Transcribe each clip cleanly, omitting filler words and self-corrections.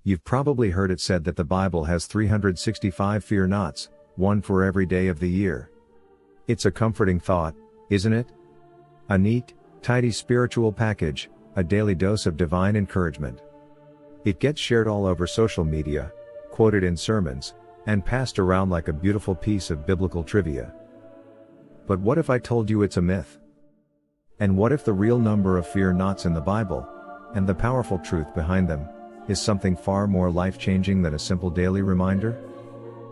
You've probably heard it said that the Bible has 365 fear nots, one for every day of the year. It's a comforting thought, isn't it? A neat, tidy spiritual package, a daily dose of divine encouragement. It gets shared all over social media, quoted in sermons, and passed around like a beautiful piece of biblical trivia. But what if I told you it's a myth? And what if the real number of fear nots in the Bible, and the powerful truth behind them, is something far more life-changing than a simple daily reminder?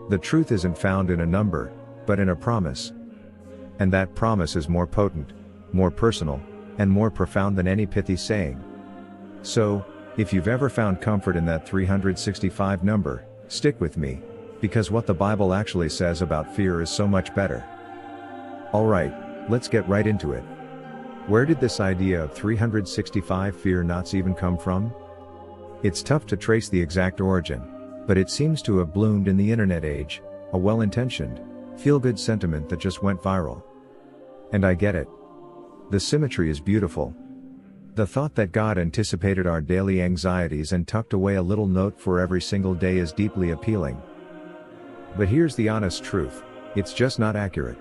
The truth isn't found in a number, but in a promise. And that promise is more potent, more personal, and more profound than any pithy saying. So, if you've ever found comfort in that 365 number, stick with me, because what the Bible actually says about fear is so much better. Alright, let's get right into it. Where did this idea of 365 fear nots even come from? It's tough to trace the exact origin, but it seems to have bloomed in the internet age, a well-intentioned, feel-good sentiment that just went viral. And I get it. The symmetry is beautiful. The thought that God anticipated our daily anxieties and tucked away a little note for every single day is deeply appealing. But here's the honest truth, it's just not accurate.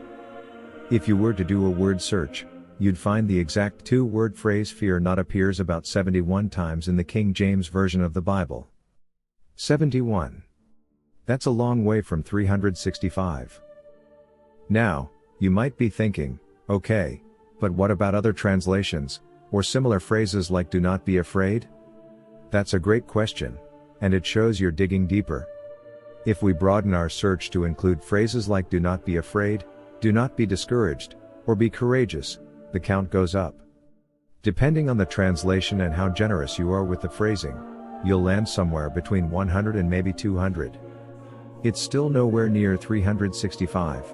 If you were to do a word search, you'd find the exact two-word phrase fear not appears about 71 times in the King James Version of the Bible. 71. That's a long way from 365. Now, you might be thinking, okay, but what about other translations, or similar phrases like do not be afraid? That's a great question, and it shows you're digging deeper. If we broaden our search to include phrases like do not be afraid, do not be discouraged, or be courageous, the count goes up. Depending on the translation and how generous you are with the phrasing, you'll land somewhere between 100 and maybe 200. It's still nowhere near 365.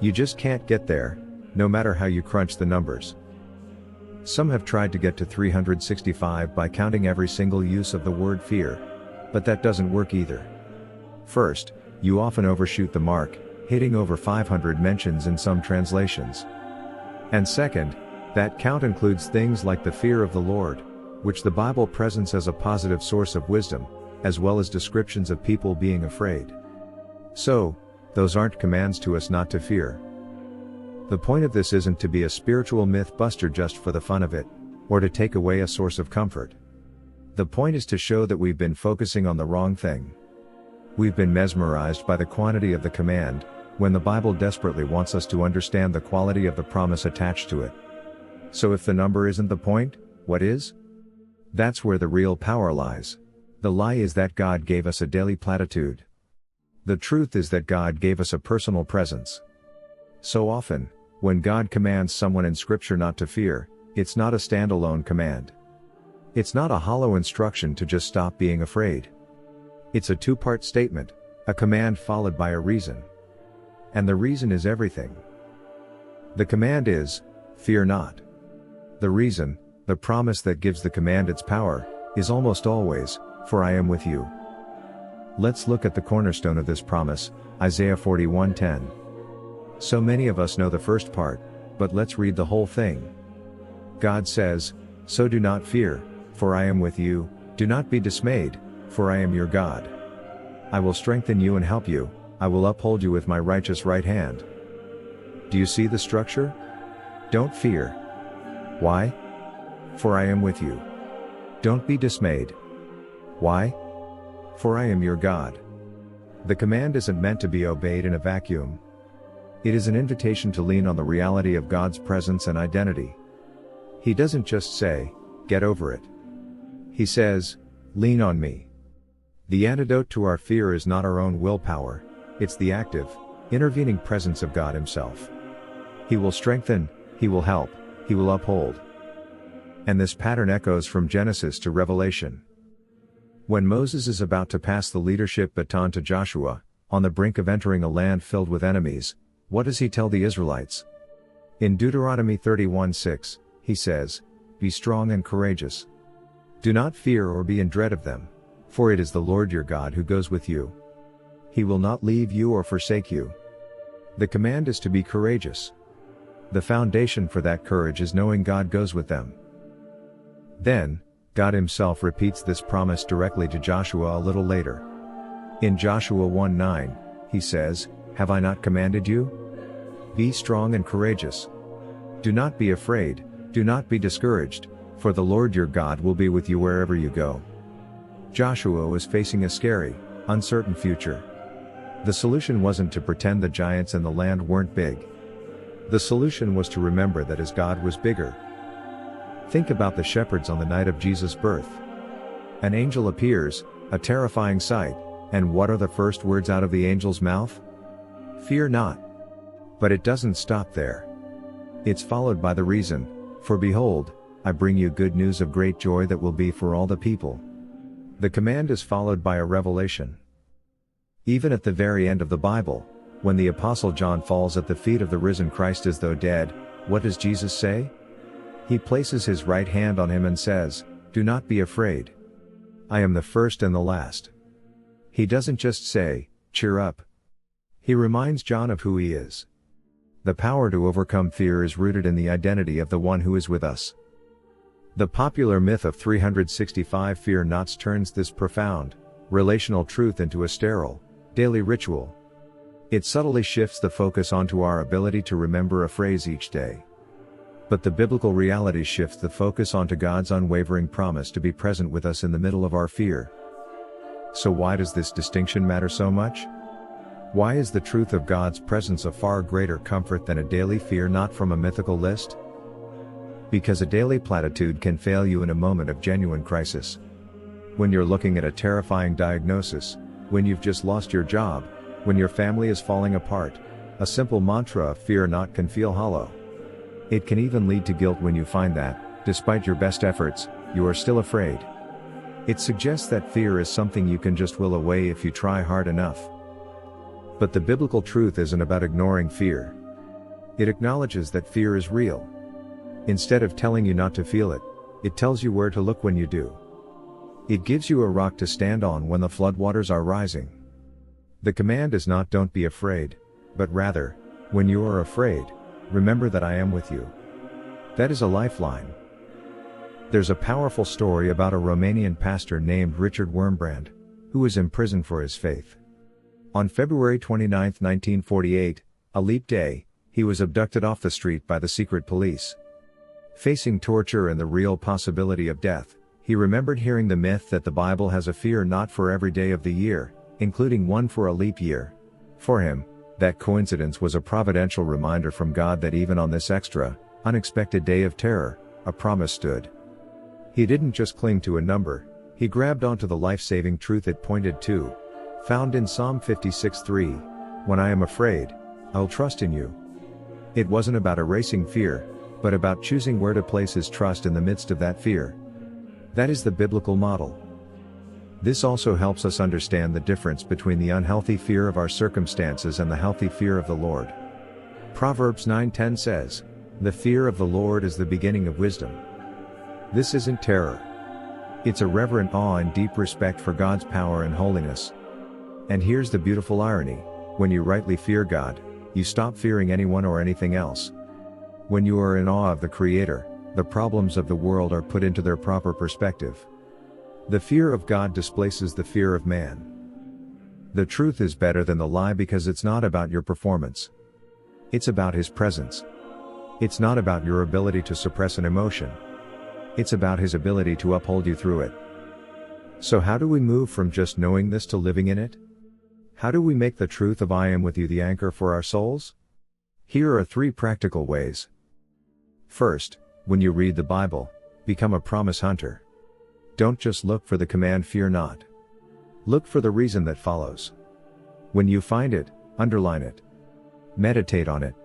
You just can't get there, no matter how you crunch the numbers. Some have tried to get to 365 by counting every single use of the word fear, but that doesn't work either. First, you often overshoot the mark, hitting over 500 mentions in some translations. And second, that count includes things like the fear of the Lord, which the Bible presents as a positive source of wisdom, as well as descriptions of people being afraid. So, those aren't commands to us not to fear. The point of this isn't to be a spiritual myth buster just for the fun of it, or to take away a source of comfort. The point is to show that we've been focusing on the wrong thing. We've been mesmerized by the quantity of the command, when the Bible desperately wants us to understand the quality of the promise attached to it. So if the number isn't the point, what is? That's where the real power lies. The lie is that God gave us a daily platitude. The truth is that God gave us a personal presence. So often, when God commands someone in Scripture not to fear, it's not a standalone command. It's not a hollow instruction to just stop being afraid. It's a two-part statement, a command followed by a reason. And the reason is everything. The command is, fear not. The reason, the promise that gives the command its power, is almost always, for I am with you. Let's look at the cornerstone of this promise, Isaiah 41:10. So many of us know the first part, but let's read the whole thing. God says, "So do not fear, for I am with you, do not be dismayed, for I am your God. I will strengthen you and help you, I will uphold you with my righteous right hand." Do you see the structure? Don't fear. Why? For I am with you. Don't be dismayed. Why? For I am your God. The command isn't meant to be obeyed in a vacuum. It is an invitation to lean on the reality of God's presence and identity. He doesn't just say, "Get over it." He says, "Lean on me." The antidote to our fear is not our own willpower, it's the active, intervening presence of God Himself. He will strengthen, He will help, He will uphold. And this pattern echoes from Genesis to Revelation. When Moses is about to pass the leadership baton to Joshua, on the brink of entering a land filled with enemies, what does he tell the Israelites? In Deuteronomy 31:6, he says, "Be strong and courageous. Do not fear or be in dread of them, for it is the Lord your God who goes with you. He will not leave you or forsake you." The command is to be courageous. The foundation for that courage is knowing God goes with them. Then, God himself repeats this promise directly to Joshua a little later. In Joshua 1:9, he says, "Have I not commanded you? Be strong and courageous. Do not be afraid, do not be discouraged, for the Lord your God will be with you wherever you go." Joshua was facing a scary, uncertain future. The solution wasn't to pretend the giants in the land weren't big. The solution was to remember that his God was bigger. Think about the shepherds on the night of Jesus' birth. An angel appears, a terrifying sight, and what are the first words out of the angel's mouth? Fear not. But it doesn't stop there. It's followed by the reason, "For behold, I bring you good news of great joy that will be for all the people." The command is followed by a revelation. Even at the very end of the Bible, when the Apostle John falls at the feet of the risen Christ as though dead, what does Jesus say? He places his right hand on him and says, "Do not be afraid. I am the first and the last." He doesn't just say, "Cheer up." He reminds John of who he is. The power to overcome fear is rooted in the identity of the one who is with us. The popular myth of 365 fear nots turns this profound, relational truth into a sterile, daily ritual. It subtly shifts the focus onto our ability to remember a phrase each day. But the biblical reality shifts the focus onto God's unwavering promise to be present with us in the middle of our fear. So why does this distinction matter so much? Why is the truth of God's presence a far greater comfort than a daily fear not from a mythical list? Because a daily platitude can fail you in a moment of genuine crisis. When you're looking at a terrifying diagnosis, when you've just lost your job, when your family is falling apart, a simple mantra of fear not can feel hollow. It can even lead to guilt when you find that, despite your best efforts, you are still afraid. It suggests that fear is something you can just will away if you try hard enough. But the biblical truth isn't about ignoring fear. It acknowledges that fear is real. Instead of telling you not to feel it, it tells you where to look when you do. It gives you a rock to stand on when the floodwaters are rising. The command is not "don't be afraid," but rather, "when you are afraid, remember that I am with you." That is a lifeline. There's a powerful story about a Romanian pastor named Richard Wurmbrand, who was imprisoned for his faith. On February 29, 1948, a leap day, he was abducted off the street by the secret police. Facing torture and the real possibility of death, he remembered hearing the myth that the Bible has a fear not for every day of the year, including one for a leap year. For him, that coincidence was a providential reminder from God that even on this extra, unexpected day of terror, a promise stood. He didn't just cling to a number, he grabbed onto the life-saving truth it pointed to, found in Psalm 56:3, "When I am afraid, I'll trust in you." It wasn't about erasing fear, but about choosing where to place his trust in the midst of that fear. That is the biblical model. This also helps us understand the difference between the unhealthy fear of our circumstances and the healthy fear of the Lord. Proverbs 9:10 says, "The fear of the Lord is the beginning of wisdom." This isn't terror. It's a reverent awe and deep respect for God's power and holiness. And here's the beautiful irony: when you rightly fear God, you stop fearing anyone or anything else. When you are in awe of the Creator, the problems of the world are put into their proper perspective. The fear of God displaces the fear of man. The truth is better than the lie because it's not about your performance. It's about His presence. It's not about your ability to suppress an emotion. It's about His ability to uphold you through it. So how do we move from just knowing this to living in it? How do we make the truth of "I am with you" the anchor for our souls? Here are 3 practical ways. First, when you read the Bible, become a promise hunter. Don't just look for the command "fear not." Look for the reason that follows. When you find it, underline it. Meditate on it.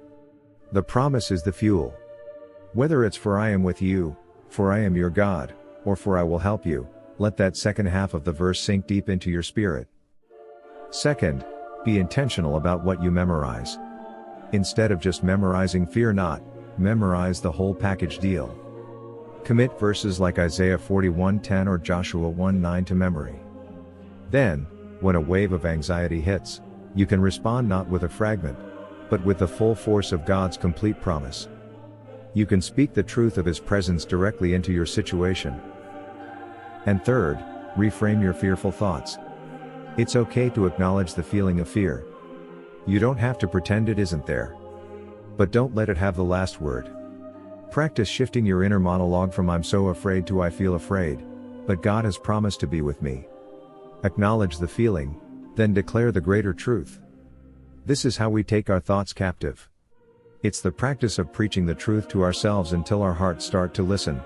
The promise is the fuel. Whether it's "for I am with you," "for I am your God," or "for I will help you," let that second half of the verse sink deep into your spirit. Second, be intentional about what you memorize. Instead of just memorizing "fear not," memorize the whole package deal. Commit verses like Isaiah 41:10 or Joshua 1:9 to memory. Then, when a wave of anxiety hits, you can respond not with a fragment, but with the full force of God's complete promise. You can speak the truth of His presence directly into your situation. And third, reframe your fearful thoughts. It's okay to acknowledge the feeling of fear. You don't have to pretend it isn't there. But don't let it have the last word. Practice shifting your inner monologue from "I'm so afraid" to "I feel afraid, but God has promised to be with me." Acknowledge the feeling, then declare the greater truth. This is how we take our thoughts captive. It's the practice of preaching the truth to ourselves until our hearts start to listen.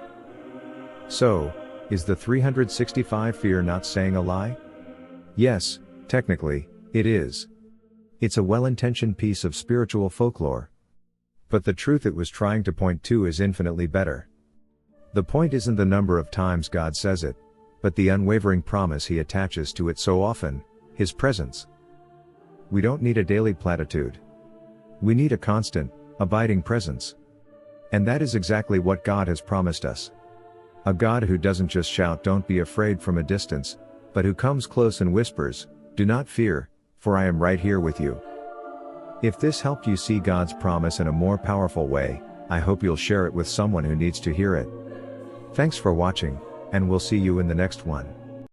So, is the 365 fear not saying a lie? Yes, technically, it is. It's a well-intentioned piece of spiritual folklore. But the truth it was trying to point to is infinitely better. The point isn't the number of times God says it, but the unwavering promise He attaches to it so often, His presence. We don't need a daily platitude. We need a constant, abiding presence. And that is exactly what God has promised us. A God who doesn't just shout "Don't be afraid" from a distance, but who comes close and whispers, "Do not fear, for I am right here with you." If this helped you see God's promise in a more powerful way, I hope you'll share it with someone who needs to hear it. Thanks for watching, and we'll see you in the next one.